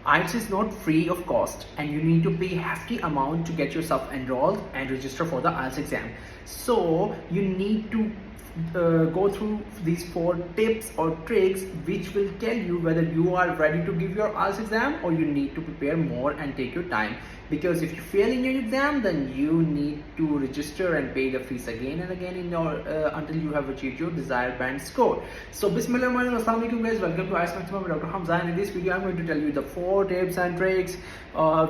IELTS is not free of cost, and you need to pay hefty amount to get yourself enrolled and register for the IELTS exam. So you need to go through these 4 tips or tricks which will tell you whether you are ready to give your IELTS exam or you need to prepare more and take your time. Because if you fail in your exam, then you need to register and pay the fees again and again in your until you have achieved your desired band score. So Bismillahirrahmanirrahim, Assalamu alaikum guys, welcome to IELTS Maximum with Dr. Hamza. In this video I'm going to tell you the 4 tips and tricks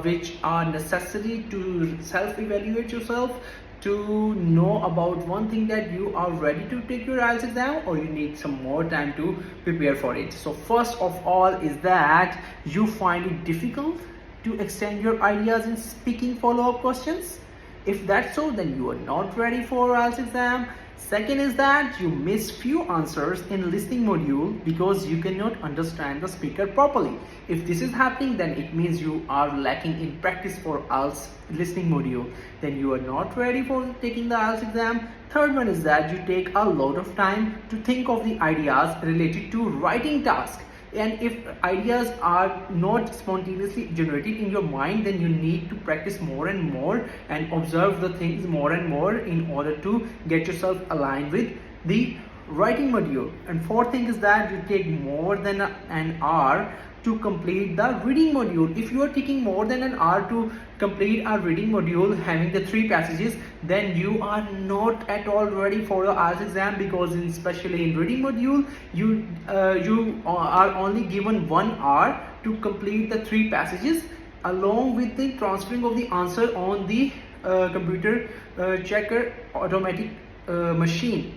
which are necessary to self-evaluate yourself, to know about one thing that you are ready to take your IELTS exam or you need some more time to prepare for it. So first of all is that you find it difficult to extend your ideas in speaking follow-up questions. If that's so, then you are not ready for IELTS exam. Second is that you miss few answers in listening module because you cannot understand the speaker properly. If this is happening, then it means you are lacking in practice for IELTS listening module. Then you are not ready for taking the IELTS exam. Third one is that you take a lot of time to think of the ideas related to writing task. And if ideas are not spontaneously generated in your mind, then you need to practice more and more and observe the things more and more in order to get yourself aligned with the writing module. And fourth thing is that you take more than an hour to complete the reading module. If you are taking more than an hour to complete a reading module having the 3 passages, then you are not at all ready for the IELTS exam, because especially in reading module you are only given 1 hour to complete the 3 passages along with the transferring of the answer on the computer checker automatic machine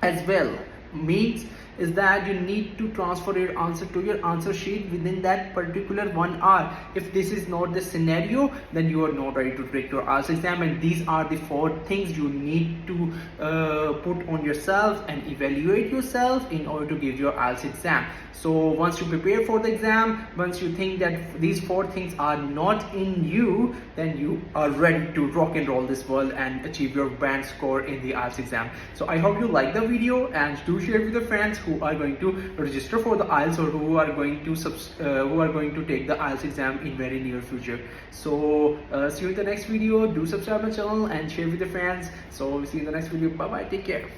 as well. Means is that you need to transfer your answer to your answer sheet within that particular 1 hour. If this is not the scenario, then you are not ready to take your IELTS exam. And these are the 4 things you need to put on yourself and evaluate yourself in order to give your IELTS exam. So once you prepare for the exam, once you think that these 4 things are not in you, then you are ready to rock and roll this world and achieve your band score in the IELTS exam. So I hope you like the video, and do share with your friends who are going to register for the IELTS or who are going to take the IELTS exam in very near future. So see you in the next video. Do subscribe my channel and share with your friends. So see you in the next video. Bye bye, take care.